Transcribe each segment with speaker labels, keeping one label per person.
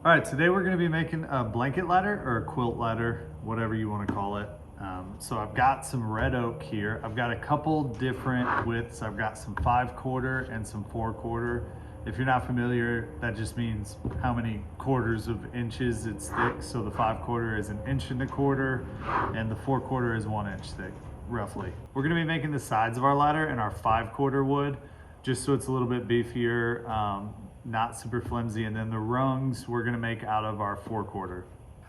Speaker 1: All right, today we're gonna be making a blanket ladder or a quilt ladder, whatever you wanna call it. So I've got some red oak here. I've got a couple different widths. I've got some 5/4 and some 4/4. If you're not familiar, that just means how many quarters of inches it's thick. So the 5/4 is 1.25 inches and the 4/4 is 1 inch thick, roughly. We're gonna be making the sides of our ladder in our 5/4 wood, just so it's a little bit beefier, not super flimsy. And then the rungs we're gonna make out of our 4/4.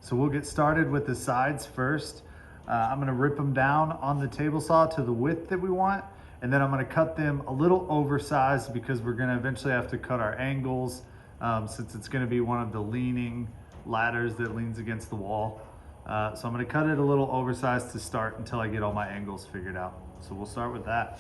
Speaker 1: So we'll get started with the sides first. I'm gonna rip them down on the table saw to the width that we want, and then I'm gonna cut them a little oversized because we're gonna eventually have to cut our angles, since it's gonna be one of the leaning ladders that leans against the wall. So I'm gonna cut it a little oversized to start until I get all my angles figured out. So we'll start with that.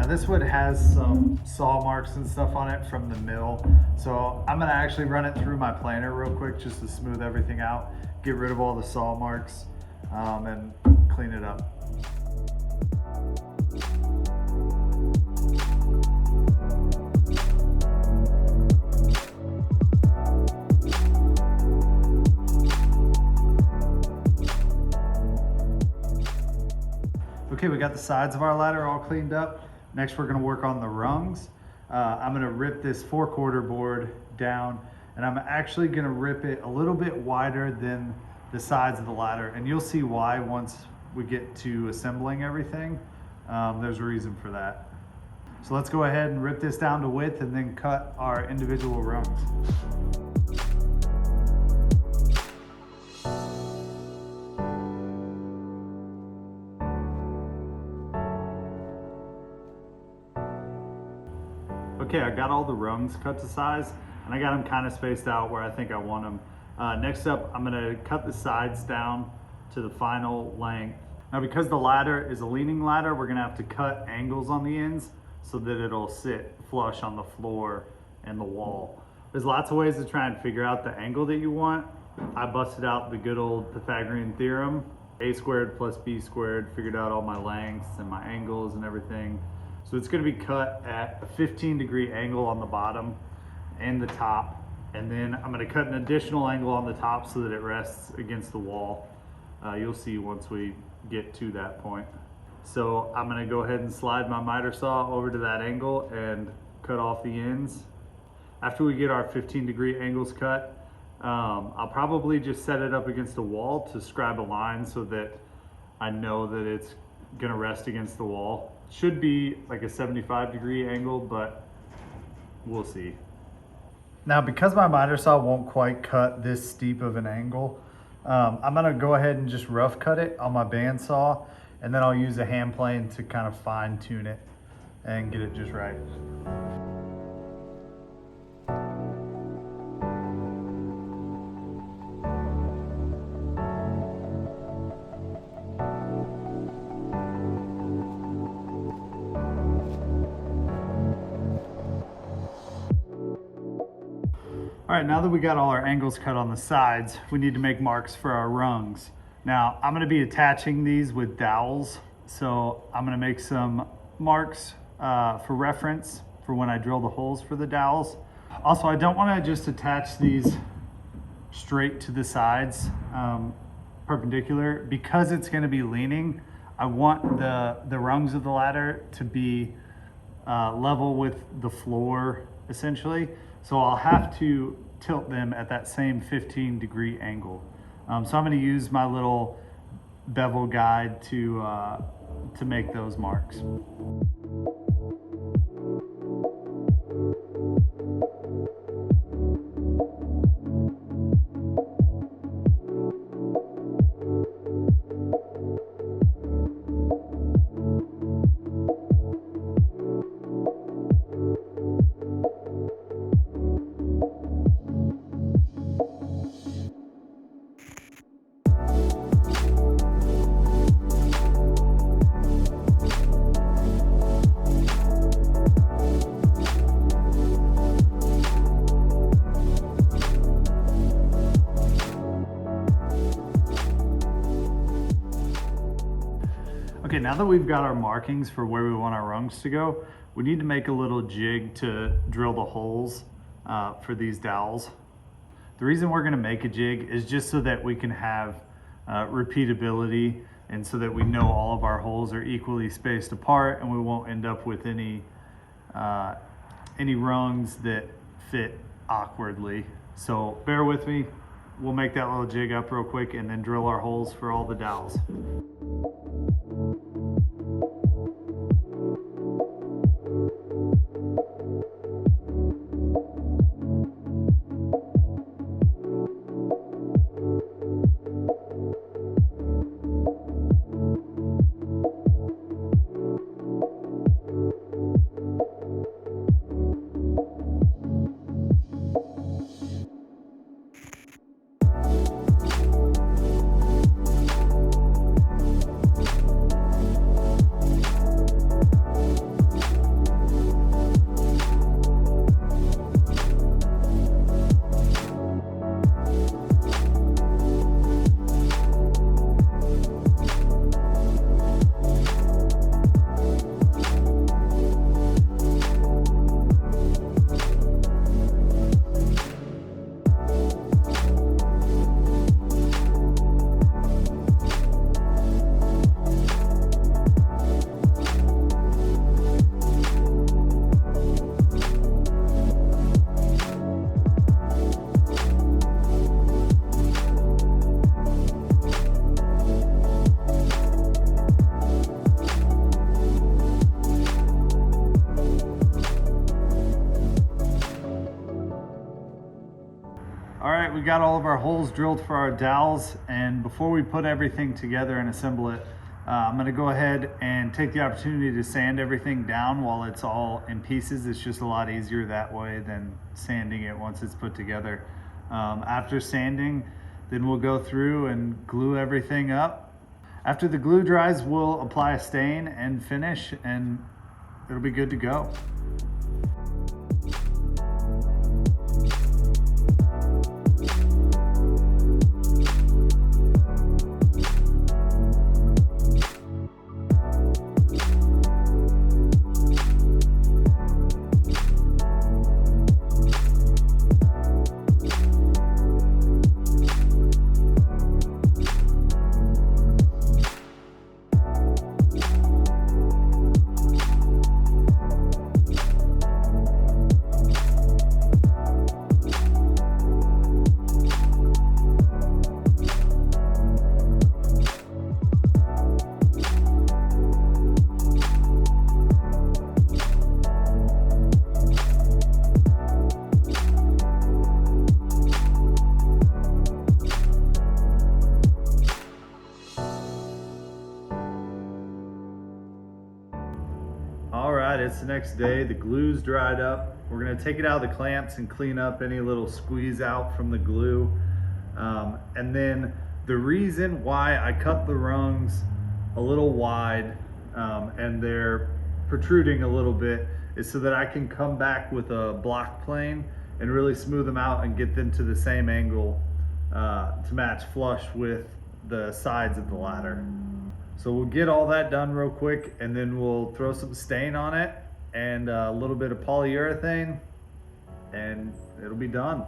Speaker 1: This wood has some saw marks and stuff on it from the mill. So I'm gonna actually run it through my planer real quick just to smooth everything out, get rid of all the saw marks, and clean it up. Okay, we got the sides of our ladder all cleaned up. Next, we're gonna work on the rungs. I'm gonna rip this 4/4 board down, and I'm actually gonna rip it a little bit wider than the sides of the ladder. And you'll see why once we get to assembling everything. There's a reason for that. So let's go ahead and rip this down to width and then cut our individual rungs. Okay, I got all the rungs cut to size, and I got them kind of spaced out where I think I want them. Next up, I'm gonna cut the sides down to the final length. Now, because the ladder is a leaning ladder, we're gonna have to cut angles on the ends so that it'll sit flush on the floor and the wall. There's lots of ways to try and figure out the angle that you want. I busted out the good old Pythagorean theorem, a² plus b², figured out all my lengths and my angles and everything. So it's gonna be cut at a 15-degree angle on the bottom and the top. And then I'm gonna cut an additional angle on the top so that it rests against the wall. You'll see once we get to that point. So I'm gonna go ahead and slide my miter saw over to that angle and cut off the ends. After we get our 15-degree angles cut, I'll probably just set it up against a wall to scribe a line so that I know that it's gonna rest against the wall. Should be like a 75-degree angle, but we'll see. Now, because my miter saw won't quite cut this steep of an angle, I'm gonna go ahead and just rough cut it on my bandsaw, and then I'll use a hand plane to kind of fine tune it and get it just right. All right, now that we got all our angles cut on the sides, we need to make marks for our rungs. Now, I'm gonna be attaching these with dowels. So I'm gonna make some marks for reference for when I drill the holes for the dowels. Also, I don't wanna just attach these straight to the sides, perpendicular. Because it's gonna be leaning, I want the rungs of the ladder to be level with the floor, essentially. So I'll have to tilt them at that same 15-degree angle. So I'm gonna use my little bevel guide to make those marks. Okay, now that we've got our markings for where we want our rungs to go, we need to make a little jig to drill the holes for these dowels. The reason we're gonna make a jig is just so that we can have repeatability, and so that we know all of our holes are equally spaced apart and we won't end up with any rungs that fit awkwardly. So bear with me, we'll make that little jig up real quick and then drill our holes for all the dowels. All right, we got all of our holes drilled for our dowels, and before we put everything together and assemble it, I'm gonna go ahead and take the opportunity to sand everything down while it's all in pieces. It's just a lot easier that way than sanding it once it's put together. After sanding, then we'll go through and glue everything up. After the glue dries, we'll apply a stain and finish, and it'll be good to go. All right, it's the next day. The glue's dried up. We're gonna take it out of the clamps and clean up any little squeeze out from the glue. And then the reason why I cut the rungs a little wide and they're protruding a little bit is so that I can come back with a block plane and really smooth them out and get them to the same angle to match flush with the sides of the ladder. So we'll get all that done real quick, and then we'll throw some stain on it and a little bit of polyurethane, and it'll be done.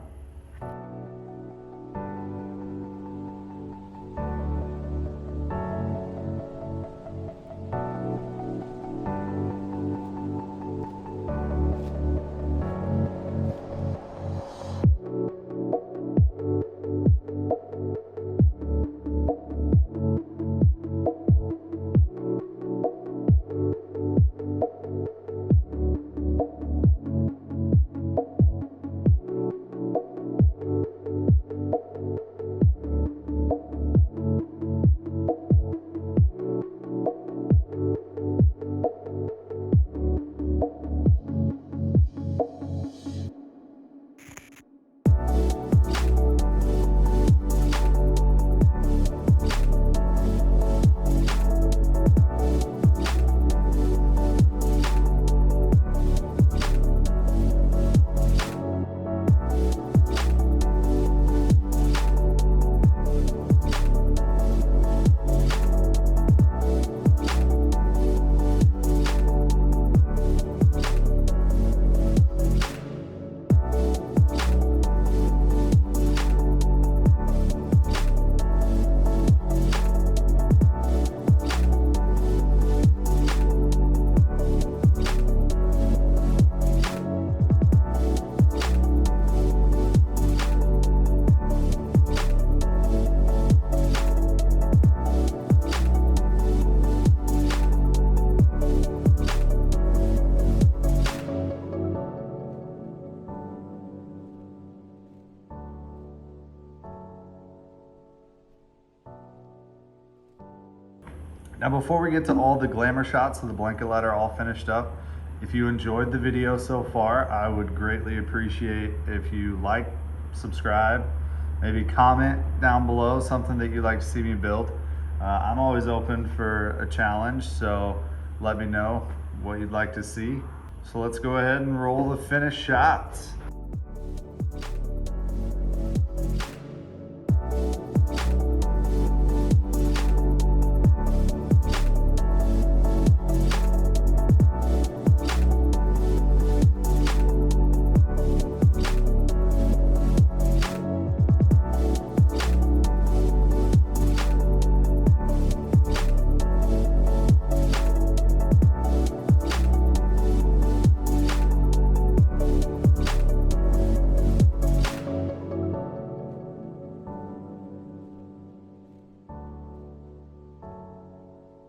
Speaker 1: Now before we get to all the glamour shots of the blanket ladder all finished up, if you enjoyed the video so far, I would greatly appreciate if you like, subscribe, maybe comment down below something that you'd like to see me build. I'm always open for a challenge, so let me know what you'd like to see. So let's go ahead and roll the finished shots.